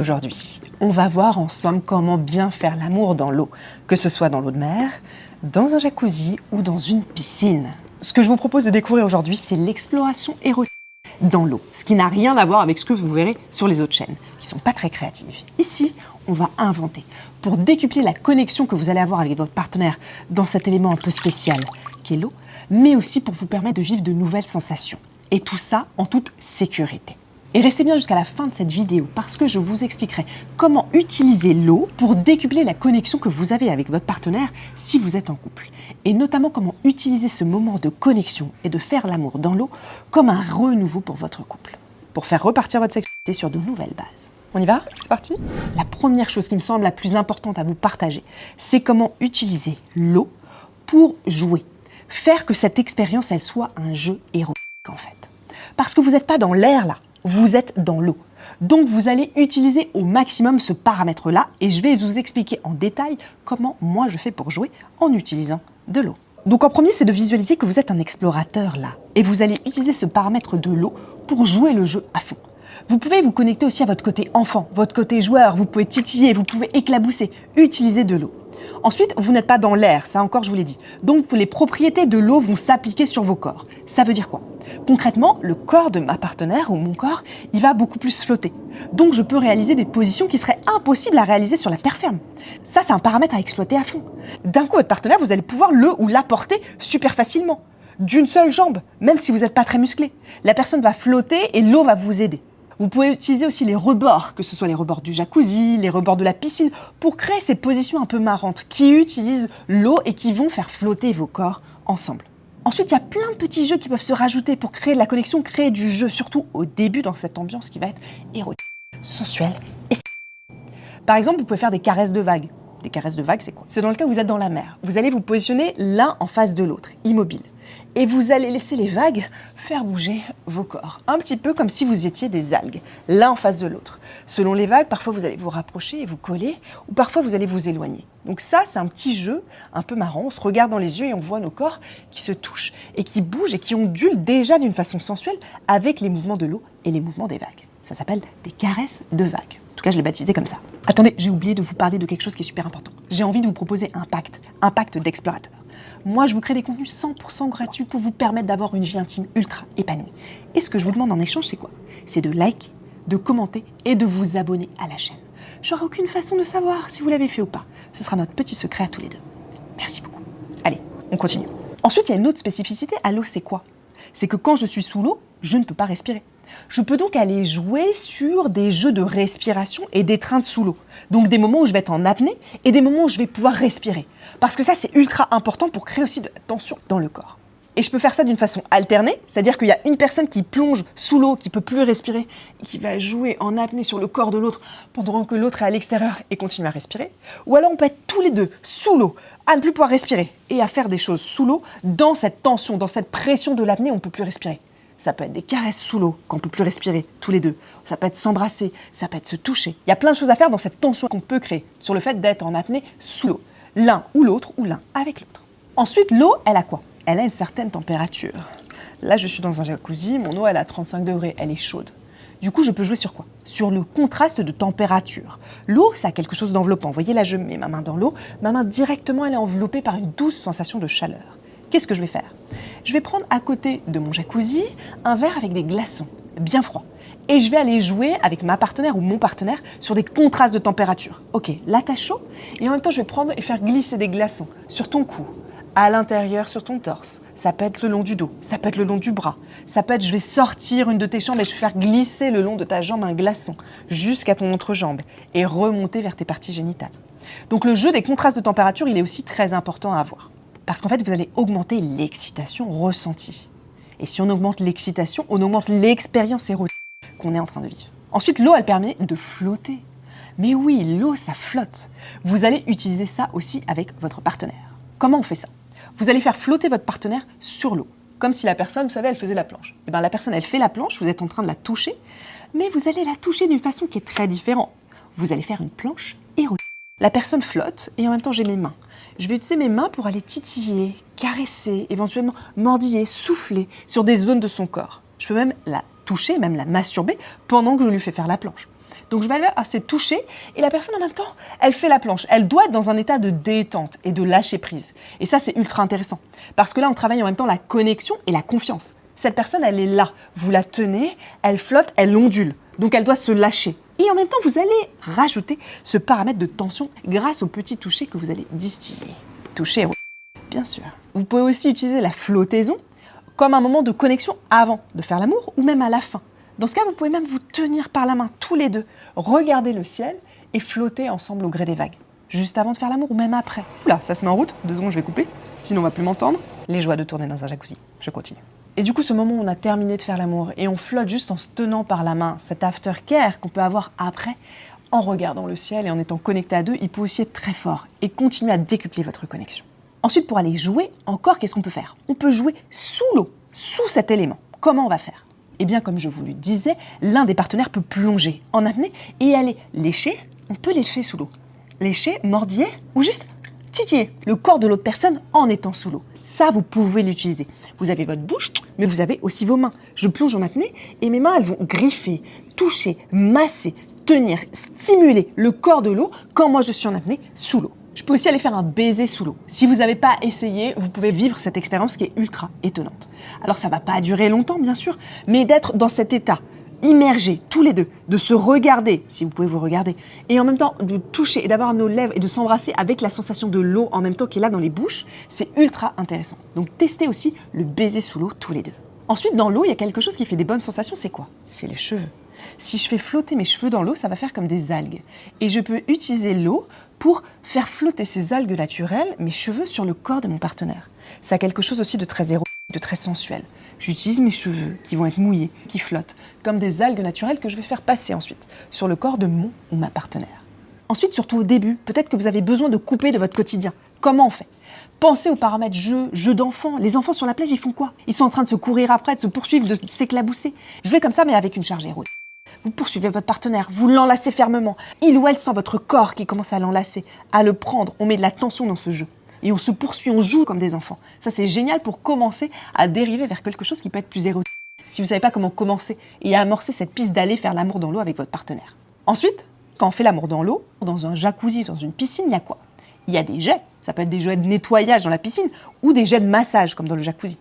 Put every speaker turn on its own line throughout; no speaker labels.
Aujourd'hui, on va voir ensemble comment bien faire l'amour dans l'eau, que ce soit dans l'eau de mer, dans un jacuzzi ou dans une piscine. Ce que je vous propose de découvrir aujourd'hui, c'est l'exploration érotique dans l'eau, ce qui n'a rien à voir avec ce que vous verrez sur les autres chaînes, qui sont pas très créatives. Ici, on va inventer pour décupler la connexion que vous allez avoir avec votre partenaire dans cet élément un peu spécial qu'est l'eau, mais aussi pour vous permettre de vivre de nouvelles sensations. Et tout ça en toute sécurité. Et restez bien jusqu'à la fin de cette vidéo parce que je vous expliquerai comment utiliser l'eau pour décupler la connexion que vous avez avec votre partenaire si vous êtes en couple. Et notamment comment utiliser ce moment de connexion et de faire l'amour dans l'eau comme un renouveau pour votre couple. Pour faire repartir votre sexualité sur de nouvelles bases. On y va? C'est parti? La première chose qui me semble la plus importante à vous partager, c'est comment utiliser l'eau pour jouer. Faire que cette expérience, elle soit un jeu érotique en fait. Parce que vous n'êtes pas dans l'air là. Vous êtes dans l'eau. Donc vous allez utiliser au maximum ce paramètre-là et je vais vous expliquer en détail comment moi je fais pour jouer en utilisant de l'eau. Donc en premier, c'est de visualiser que vous êtes un explorateur là et vous allez utiliser ce paramètre de l'eau pour jouer le jeu à fond. Vous pouvez vous connecter aussi à votre côté enfant, votre côté joueur, vous pouvez titiller, vous pouvez éclabousser, utiliser de l'eau. Ensuite, vous n'êtes pas dans l'air, ça encore je vous l'ai dit. Donc les propriétés de l'eau vont s'appliquer sur vos corps. Ça veut dire quoi? Concrètement, le corps de ma partenaire ou mon corps, il va beaucoup plus flotter. Donc je peux réaliser des positions qui seraient impossibles à réaliser sur la terre ferme. Ça, c'est un paramètre à exploiter à fond. D'un coup, votre partenaire, vous allez pouvoir le ou la porter super facilement. D'une seule jambe, même si vous n'êtes pas très musclé. La personne va flotter et l'eau va vous aider. Vous pouvez utiliser aussi les rebords, que ce soit les rebords du jacuzzi, les rebords de la piscine, pour créer ces positions un peu marrantes qui utilisent l'eau et qui vont faire flotter vos corps ensemble. Ensuite, il y a plein de petits jeux qui peuvent se rajouter pour créer de la connexion, créer du jeu, surtout au début dans cette ambiance qui va être érotique, sensuelle et Par exemple, vous pouvez faire des caresses de vagues. Des caresses de vagues, c'est quoi? C'est dans le cas où vous êtes dans la mer. Vous allez vous positionner l'un en face de l'autre, immobile. Et vous allez laisser les vagues faire bouger vos corps. Un petit peu comme si vous étiez des algues, l'un en face de l'autre. Selon les vagues, parfois vous allez vous rapprocher et vous coller, ou parfois vous allez vous éloigner. Donc ça, c'est un petit jeu un peu marrant. On se regarde dans les yeux et on voit nos corps qui se touchent et qui bougent et qui ondulent déjà d'une façon sensuelle avec les mouvements de l'eau et les mouvements des vagues. Ça s'appelle des caresses de vagues. En tout cas, je l'ai baptisé comme ça. Attendez, j'ai oublié de vous parler de quelque chose qui est super important. J'ai envie de vous proposer un pacte d'explorateur. Moi, je vous crée des contenus 100% gratuits pour vous permettre d'avoir une vie intime ultra épanouie. Et ce que je vous demande en échange, c'est quoi? C'est de liker, de commenter et de vous abonner à la chaîne. J'aurai aucune façon de savoir si vous l'avez fait ou pas. Ce sera notre petit secret à tous les deux. Merci beaucoup. Allez, on continue. Ensuite, il y a une autre spécificité à l'eau, c'est quoi? C'est que quand je suis sous l'eau, je ne peux pas respirer. Je peux donc aller jouer sur des jeux de respiration et d'étreinte sous l'eau. Donc des moments où je vais être en apnée et des moments où je vais pouvoir respirer. Parce que ça, c'est ultra important pour créer aussi de la tension dans le corps. Et je peux faire ça d'une façon alternée, c'est-à-dire qu'il y a une personne qui plonge sous l'eau, qui ne peut plus respirer, et qui va jouer en apnée sur le corps de l'autre pendant que l'autre est à l'extérieur et continue à respirer. Ou alors on peut être tous les deux sous l'eau, à ne plus pouvoir respirer et à faire des choses sous l'eau dans cette tension, dans cette pression de l'apnée, on ne peut plus respirer. Ça peut être des caresses sous l'eau, quand on ne peut plus respirer, tous les deux. Ça peut être s'embrasser, ça peut être se toucher. Il y a plein de choses à faire dans cette tension qu'on peut créer sur le fait d'être en apnée sous l'eau. L'un ou l'autre, ou l'un avec l'autre. Ensuite, l'eau, elle a quoi? Elle a une certaine température. Là, je suis dans un jacuzzi, mon eau, elle a 35 degrés, elle est chaude. Du coup, je peux jouer sur quoi? Sur le contraste de température. L'eau, ça a quelque chose d'enveloppant. Vous voyez, là, je mets ma main dans l'eau. Ma main, directement, elle est enveloppée par une douce sensation de chaleur. Qu'est-ce que je vais faire? Je vais prendre à côté de mon jacuzzi un verre avec des glaçons, bien froids. Et je vais aller jouer avec ma partenaire ou mon partenaire sur des contrastes de température. Ok, là t'as chaud, et en même temps je vais prendre et faire glisser des glaçons sur ton cou, à l'intérieur sur ton torse. Ça peut être le long du dos, ça peut être le long du bras. Ça peut être, je vais sortir une de tes jambes et je vais faire glisser le long de ta jambe un glaçon jusqu'à ton entrejambe et remonter vers tes parties génitales. Donc le jeu des contrastes de température, il est aussi très important à avoir. Parce qu'en fait, vous allez augmenter l'excitation ressentie. Et si on augmente l'excitation, on augmente l'expérience érotique qu'on est en train de vivre. Ensuite, l'eau, elle permet de flotter. Mais oui, l'eau, ça flotte. Vous allez utiliser ça aussi avec votre partenaire. Comment on fait ça? Vous allez faire flotter votre partenaire sur l'eau. Comme si la personne, vous savez, elle faisait la planche. Et bien, la personne, elle fait la planche, vous êtes en train de la toucher, mais vous allez la toucher d'une façon qui est très différente. Vous allez faire une planche érotique. La personne flotte et en même temps, j'ai mes mains. Je vais utiliser mes mains pour aller titiller, caresser, éventuellement mordiller, souffler sur des zones de son corps. Je peux même la toucher, même la masturber pendant que je lui fais faire la planche. Donc je vais aller assez toucher et la personne en même temps, elle fait la planche. Elle doit être dans un état de détente et de lâcher prise. Et ça, c'est ultra intéressant parce que là, on travaille en même temps la connexion et la confiance. Cette personne, elle est là. Vous la tenez, elle flotte, elle ondule. Donc elle doit se lâcher. Et en même temps, vous allez rajouter ce paramètre de tension grâce au petit toucher que vous allez distiller. Toucher, bien sûr. Vous pouvez aussi utiliser la flottaison comme un moment de connexion avant de faire l'amour ou même à la fin. Dans ce cas, vous pouvez même vous tenir par la main tous les deux, regarder le ciel et flotter ensemble au gré des vagues. Juste avant de faire l'amour ou même après. Oula, ça se met en route. 2 secondes, je vais couper. Sinon, on va plus m'entendre. Les joies de tourner dans un jacuzzi. Je continue. Et du coup, ce moment où on a terminé de faire l'amour et on flotte juste en se tenant par la main, cet aftercare qu'on peut avoir après, en regardant le ciel et en étant connecté à deux, il peut aussi être très fort et continuer à décupler votre connexion. Ensuite, pour aller jouer, encore, qu'est-ce qu'on peut faire? On peut jouer sous l'eau, sous cet élément. Comment on va faire? Eh bien, comme je vous le disais, l'un des partenaires peut plonger en apnée et aller lécher. On peut lécher sous l'eau. Lécher, mordiller ou juste titiller le corps de l'autre personne en étant sous l'eau. Ça, vous pouvez l'utiliser. Vous avez votre bouche, mais vous avez aussi vos mains. Je plonge en apnée et mes mains, elles vont griffer, toucher, masser, tenir, stimuler le corps de l'eau quand moi je suis en apnée sous l'eau. Je peux aussi aller faire un baiser sous l'eau. Si vous n'avez pas essayé, vous pouvez vivre cette expérience qui est ultra étonnante. Alors ça ne va pas durer longtemps, bien sûr, mais d'être dans cet état, immergés tous les deux, de se regarder, si vous pouvez vous regarder, et en même temps de toucher et d'avoir nos lèvres et de s'embrasser avec la sensation de l'eau en même temps qui est là dans les bouches, c'est ultra intéressant. Donc testez aussi le baiser sous l'eau tous les deux. Ensuite, dans l'eau, il y a quelque chose qui fait des bonnes sensations, c'est quoi? C'est les cheveux. Si je fais flotter mes cheveux dans l'eau, ça va faire comme des algues. Et je peux utiliser l'eau pour faire flotter ces algues naturelles, mes cheveux, sur le corps de mon partenaire. Ça a quelque chose aussi de très érotique, de très sensuel. J'utilise mes cheveux qui vont être mouillés, qui flottent, comme des algues naturelles que je vais faire passer ensuite sur le corps de mon ou ma partenaire. Ensuite, surtout au début, peut-être que vous avez besoin de couper de votre quotidien. Comment on fait? Pensez aux paramètres jeu d'enfants. Les enfants sur la plage, ils font quoi? Ils sont en train de se courir après, de se poursuivre, de s'éclabousser. Jouez comme ça, mais avec une charge érotique. Vous poursuivez votre partenaire, vous l'enlacez fermement. Il ou elle sent votre corps qui commence à l'enlacer, à le prendre. On met de la tension dans ce jeu. Et on se poursuit, on joue comme des enfants. Ça, c'est génial pour commencer à dériver vers quelque chose qui peut être plus érotique. Si vous ne savez pas comment commencer et amorcer cette piste d'aller faire l'amour dans l'eau avec votre partenaire. Ensuite, quand on fait l'amour dans l'eau, dans un jacuzzi, dans une piscine, il y a quoi? Il y a des jets. Ça peut être des jets de nettoyage dans la piscine ou des jets de massage comme dans le jacuzzi.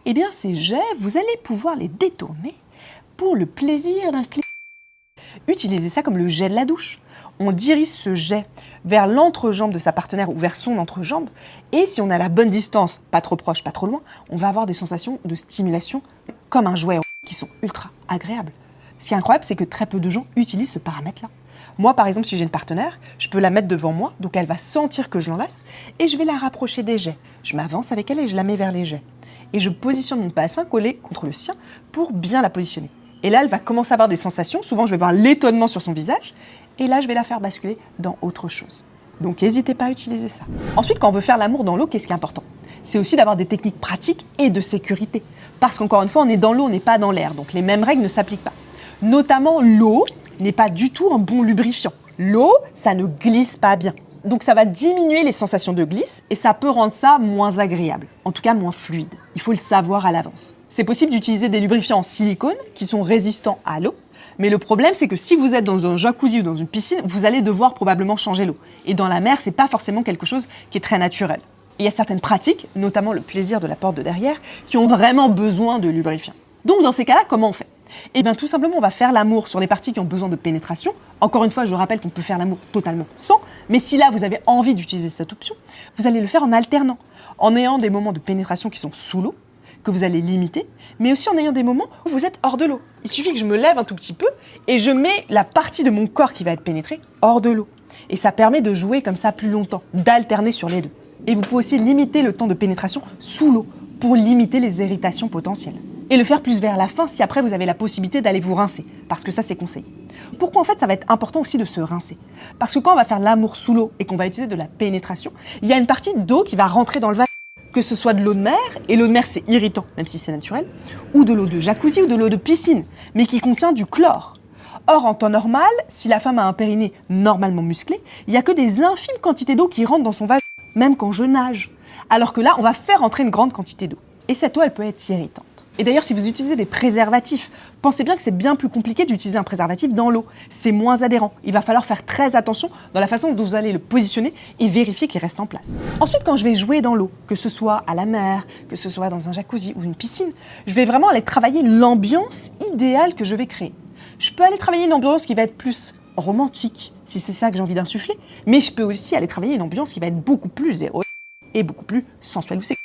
Eh bien, ces jets, vous allez pouvoir les détourner pour le plaisir d'un client. Utilisez ça comme le jet de la douche. On dirige ce jet vers l'entrejambe de sa partenaire ou vers son entrejambe. Et si on a la bonne distance, pas trop proche, pas trop loin, on va avoir des sensations de stimulation comme un jouet qui sont ultra agréables. Ce qui est incroyable, c'est que très peu de gens utilisent ce paramètre-là. Moi, par exemple, si j'ai une partenaire, je peux la mettre devant moi, donc elle va sentir que je l'enlace et je vais la rapprocher des jets. Je m'avance avec elle et je la mets vers les jets. Et je positionne mon bassin collé contre le sien pour bien la positionner. Et là, elle va commencer à avoir des sensations. Souvent, je vais voir l'étonnement sur son visage. Et là, je vais la faire basculer dans autre chose. Donc, n'hésitez pas à utiliser ça. Ensuite, quand on veut faire l'amour dans l'eau, qu'est-ce qui est important? C'est aussi d'avoir des techniques pratiques et de sécurité. Parce qu'encore une fois, on est dans l'eau, on n'est pas dans l'air. Donc, les mêmes règles ne s'appliquent pas. Notamment, l'eau n'est pas du tout un bon lubrifiant. L'eau, ça ne glisse pas bien. Donc, ça va diminuer les sensations de glisse et ça peut rendre ça moins agréable. En tout cas, moins fluide. Il faut le savoir à l'avance. C'est possible d'utiliser des lubrifiants en silicone qui sont résistants à l'eau. Mais le problème, c'est que si vous êtes dans un jacuzzi ou dans une piscine, vous allez devoir probablement changer l'eau. Et dans la mer, c'est pas forcément quelque chose qui est très naturel. Et il y a certaines pratiques, notamment le plaisir de la porte de derrière, qui ont vraiment besoin de lubrifiants. Donc dans ces cas-là, comment on fait? Eh bien tout simplement, on va faire l'amour sur les parties qui ont besoin de pénétration. Encore une fois, je rappelle qu'on peut faire l'amour totalement sans. Mais si là, vous avez envie d'utiliser cette option, vous allez le faire en alternant, en ayant des moments de pénétration qui sont sous l'eau, que vous allez limiter, mais aussi en ayant des moments où vous êtes hors de l'eau. Il suffit que je me lève un tout petit peu et je mets la partie de mon corps qui va être pénétrée hors de l'eau. Et ça permet de jouer comme ça plus longtemps, d'alterner sur les deux. Et vous pouvez aussi limiter le temps de pénétration sous l'eau pour limiter les irritations potentielles. Et le faire plus vers la fin si après vous avez la possibilité d'aller vous rincer, parce que ça c'est conseillé. Pourquoi en fait ça va être important aussi de se rincer? Parce que quand on va faire l'amour sous l'eau et qu'on va utiliser de la pénétration, il y a une partie d'eau qui va rentrer dans le vagin. Que ce soit de l'eau de mer, et l'eau de mer c'est irritant, même si c'est naturel, ou de l'eau de jacuzzi ou de l'eau de piscine, mais qui contient du chlore. Or, en temps normal, si la femme a un périnée normalement musclé, il n'y a que des infimes quantités d'eau qui rentrent dans son vagin, même quand je nage. Alors que là, on va faire entrer une grande quantité d'eau. Et cette eau, elle peut être irritante. Et d'ailleurs, si vous utilisez des préservatifs, pensez bien que c'est bien plus compliqué d'utiliser un préservatif dans l'eau. C'est moins adhérent. Il va falloir faire très attention dans la façon dont vous allez le positionner et vérifier qu'il reste en place. Ensuite, quand je vais jouer dans l'eau, que ce soit à la mer, que ce soit dans un jacuzzi ou une piscine, je vais vraiment aller travailler l'ambiance idéale que je vais créer. Je peux aller travailler une ambiance qui va être plus romantique, si c'est ça que j'ai envie d'insuffler, mais je peux aussi aller travailler une ambiance qui va être beaucoup plus héroïque et beaucoup plus sensuelle ou sexuelle.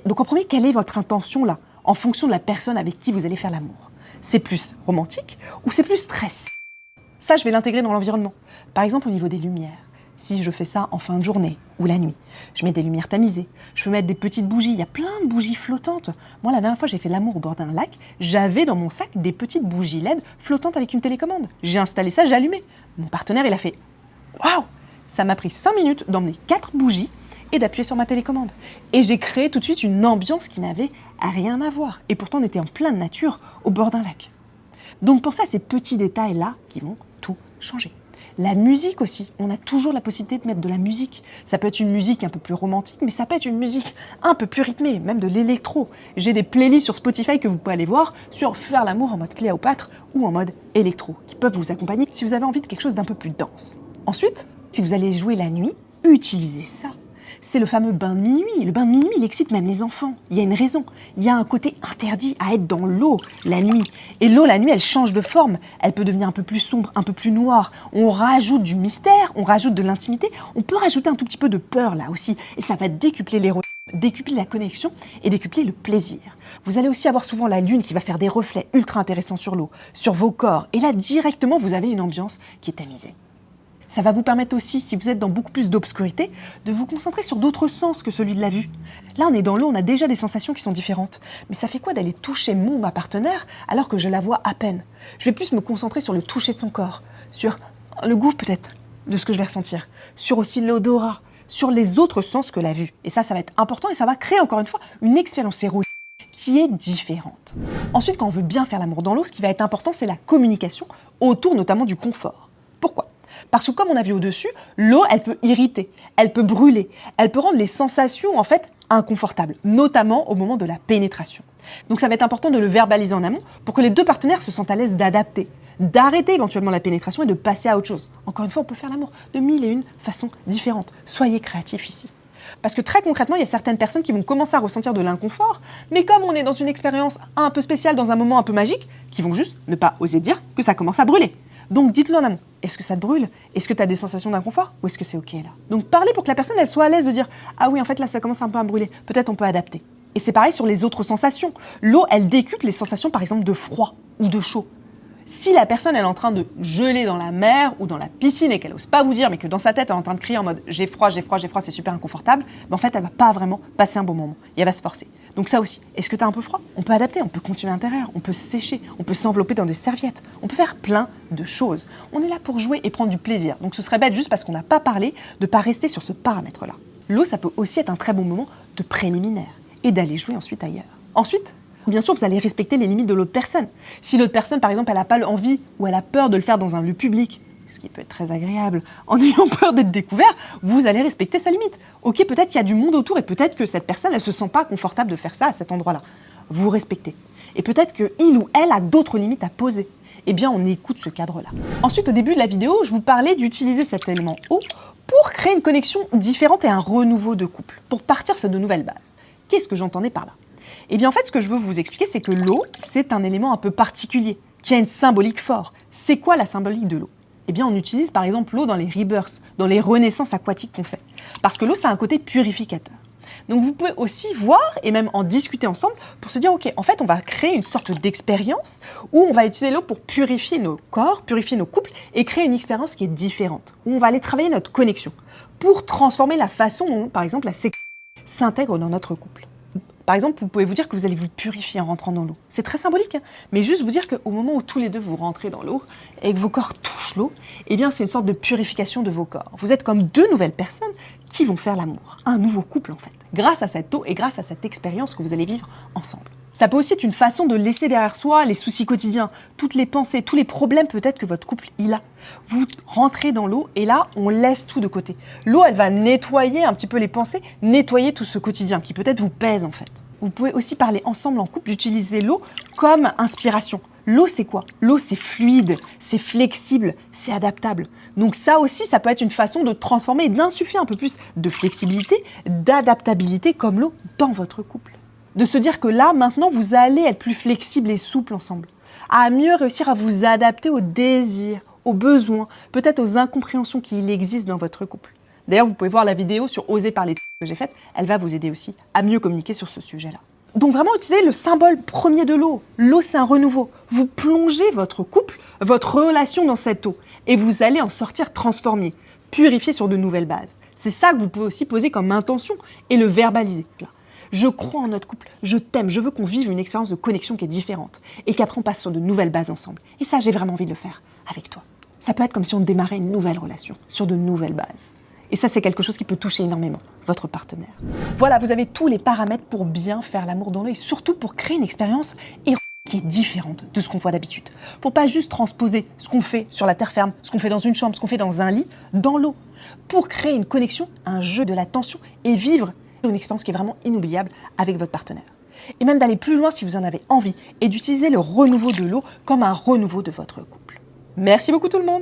Donc en premier, quelle est votre intention là, en fonction de la personne avec qui vous allez faire l'amour? C'est plus romantique ou c'est plus stress? Ça, je vais l'intégrer dans l'environnement. Par exemple, au niveau des lumières. Si je fais ça en fin de journée ou la nuit, je mets des lumières tamisées, je peux mettre des petites bougies, il y a plein de bougies flottantes. Moi, la dernière fois, j'ai fait l'amour au bord d'un lac, j'avais dans mon sac des petites bougies LED flottantes avec une télécommande. J'ai installé ça, j'ai allumé. Mon partenaire, il a fait « Waouh !» Ça m'a pris 5 minutes d'emmener 4 bougies et d'appuyer sur ma télécommande. Et j'ai créé tout de suite une ambiance qui n'avait rien à voir. Et pourtant, on était en pleine nature, au bord d'un lac. Donc pensez à ces petits détails-là qui vont tout changer. La musique aussi, on a toujours la possibilité de mettre de la musique. Ça peut être une musique un peu plus romantique, mais ça peut être une musique un peu plus rythmée, même de l'électro. J'ai des playlists sur Spotify que vous pouvez aller voir sur faire l'amour en mode Cléopâtre ou en mode électro, qui peuvent vous accompagner si vous avez envie de quelque chose d'un peu plus dense. Ensuite, si vous allez jouer la nuit, utilisez ça. C'est le fameux bain de minuit. Le bain de minuit, il excite même les enfants. Il y a une raison. Il y a un côté interdit à être dans l'eau la nuit. Et l'eau, la nuit, elle change de forme. Elle peut devenir un peu plus sombre, un peu plus noire. On rajoute du mystère, on rajoute de l'intimité. On peut rajouter un tout petit peu de peur là aussi. Et ça va décupler l'érotisme, décupler la connexion et décupler le plaisir. Vous allez aussi avoir souvent la lune qui va faire des reflets ultra intéressants sur l'eau, sur vos corps. Et là, directement, vous avez une ambiance qui est tamisée. Ça va vous permettre aussi, si vous êtes dans beaucoup plus d'obscurité, de vous concentrer sur d'autres sens que celui de la vue. Là, on est dans l'eau, on a déjà des sensations qui sont différentes. Mais ça fait quoi d'aller toucher ma partenaire alors que je la vois à peine? Je vais plus me concentrer sur le toucher de son corps, sur le goût peut-être de ce que je vais ressentir, sur aussi l'odorat, sur les autres sens que la vue. Et ça va être important et ça va créer encore une fois une expérience érotique qui est différente. Ensuite, quand on veut bien faire l'amour dans l'eau, ce qui va être important, c'est la communication autour notamment du confort. Pourquoi ? Parce que comme on a vu au-dessus, l'eau, elle peut irriter, elle peut brûler, elle peut rendre les sensations en fait inconfortables, notamment au moment de la pénétration. Donc ça va être important de le verbaliser en amont pour que les deux partenaires se sentent à l'aise d'adapter, d'arrêter éventuellement la pénétration et de passer à autre chose. Encore une fois, on peut faire l'amour de 1001 façons différentes. Soyez créatifs ici. Parce que très concrètement, il y a certaines personnes qui vont commencer à ressentir de l'inconfort, mais comme on est dans une expérience un peu spéciale, dans un moment un peu magique, qui vont juste ne pas oser dire que ça commence à brûler. Donc dites-le en amont. Est-ce que ça te brûle? Est-ce que tu as des sensations d'inconfort? Ou est-ce que c'est OK là? Donc parlez pour que la personne elle soit à l'aise de dire « Ah oui, en fait là ça commence un peu à me brûler. Peut-être on peut adapter. » Et c'est pareil sur les autres sensations. L'eau, elle décuple les sensations par exemple de froid ou de chaud. Si la personne elle est en train de geler dans la mer ou dans la piscine et qu'elle n'ose pas vous dire, mais que dans sa tête elle est en train de crier en mode « J'ai froid, j'ai froid, j'ai froid, c'est super inconfortable », ben en fait elle va pas vraiment passer un bon moment et elle va se forcer. Donc ça aussi, est-ce que tu as un peu froid? On peut adapter, on peut continuer à l'intérieur, on peut se sécher, on peut s'envelopper dans des serviettes, on peut faire plein de choses. On est là pour jouer et prendre du plaisir. Donc ce serait bête juste parce qu'on n'a pas parlé de ne pas rester sur ce paramètre-là. L'eau, ça peut aussi être un très bon moment de préliminaire et d'aller jouer ensuite ailleurs. Ensuite, bien sûr, vous allez respecter les limites de l'autre personne. Si l'autre personne, par exemple, elle n'a pas envie ou elle a peur de le faire dans un lieu public, ce qui peut être très agréable, en ayant peur d'être découvert, vous allez respecter sa limite. Ok, peut-être qu'il y a du monde autour et peut-être que cette personne, elle ne se sent pas confortable de faire ça à cet endroit-là. Vous respectez. Et peut-être qu'il ou elle a d'autres limites à poser. Eh bien, on écoute ce cadre-là. Ensuite, au début de la vidéo, je vous parlais d'utiliser cet élément eau pour créer une connexion différente et un renouveau de couple, pour partir sur de nouvelles bases. Qu'est-ce que j'entendais par là? Eh bien, en fait, ce que je veux vous expliquer, c'est que l'eau, c'est un élément un peu particulier, qui a une symbolique forte. C'est quoi la symbolique de l'eau? Eh bien, on utilise par exemple l'eau dans les rebirths, dans les renaissances aquatiques qu'on fait. Parce que l'eau, ça a un côté purificateur. Donc, vous pouvez aussi voir et même en discuter ensemble pour se dire, OK, en fait, on va créer une sorte d'expérience où on va utiliser l'eau pour purifier nos corps, purifier nos couples et créer une expérience qui est différente, où on va aller travailler notre connexion pour transformer la façon dont, par exemple, la sexualité s'intègre dans notre couple. Par exemple, vous pouvez vous dire que vous allez vous purifier en rentrant dans l'eau. C'est très symbolique, hein, mais juste vous dire qu'au moment où tous les deux vous rentrez dans l'eau et que vos corps touchent l'eau, eh bien c'est une sorte de purification de vos corps. Vous êtes comme deux nouvelles personnes qui vont faire l'amour, un nouveau couple en fait, grâce à cette eau et grâce à cette expérience que vous allez vivre ensemble. Ça peut aussi être une façon de laisser derrière soi les soucis quotidiens, toutes les pensées, tous les problèmes peut-être que votre couple il a. Vous rentrez dans l'eau et là, on laisse tout de côté. L'eau, elle va nettoyer un petit peu les pensées, nettoyer tout ce quotidien qui peut-être vous pèse en fait. Vous pouvez aussi parler ensemble en couple, d'utiliser l'eau comme inspiration. L'eau, c'est quoi? L'eau, c'est fluide, c'est flexible, c'est adaptable. Donc ça aussi, ça peut être une façon de transformer et d'insuffler un peu plus de flexibilité, d'adaptabilité comme l'eau dans votre couple. De se dire que là, maintenant, vous allez être plus flexible et souple ensemble, à mieux réussir à vous adapter aux désirs, aux besoins, peut-être aux incompréhensions qu'il existe dans votre couple. D'ailleurs, vous pouvez voir la vidéo sur Oser parler que j'ai faite, elle va vous aider aussi à mieux communiquer sur ce sujet-là. Donc vraiment, utilisez le symbole premier de l'eau. L'eau, c'est un renouveau. Vous plongez votre couple, votre relation dans cette eau et vous allez en sortir transformé, purifié sur de nouvelles bases. C'est ça que vous pouvez aussi poser comme intention et le verbaliser. Là. Je crois en notre couple, je t'aime, je veux qu'on vive une expérience de connexion qui est différente et qu'après on passe sur de nouvelles bases ensemble. Et ça, j'ai vraiment envie de le faire avec toi. Ça peut être comme si on démarrait une nouvelle relation sur de nouvelles bases. Et ça, c'est quelque chose qui peut toucher énormément votre partenaire. Voilà, vous avez tous les paramètres pour bien faire l'amour dans l'eau et surtout pour créer une expérience qui est différente de ce qu'on voit d'habitude. Pour pas juste transposer ce qu'on fait sur la terre ferme, ce qu'on fait dans une chambre, ce qu'on fait dans un lit, dans l'eau. Pour créer une connexion, un jeu de la tension et vivre une expérience qui est vraiment inoubliable avec votre partenaire. Et même d'aller plus loin si vous en avez envie et d'utiliser le renouveau de l'eau comme un renouveau de votre couple. Merci beaucoup tout le monde!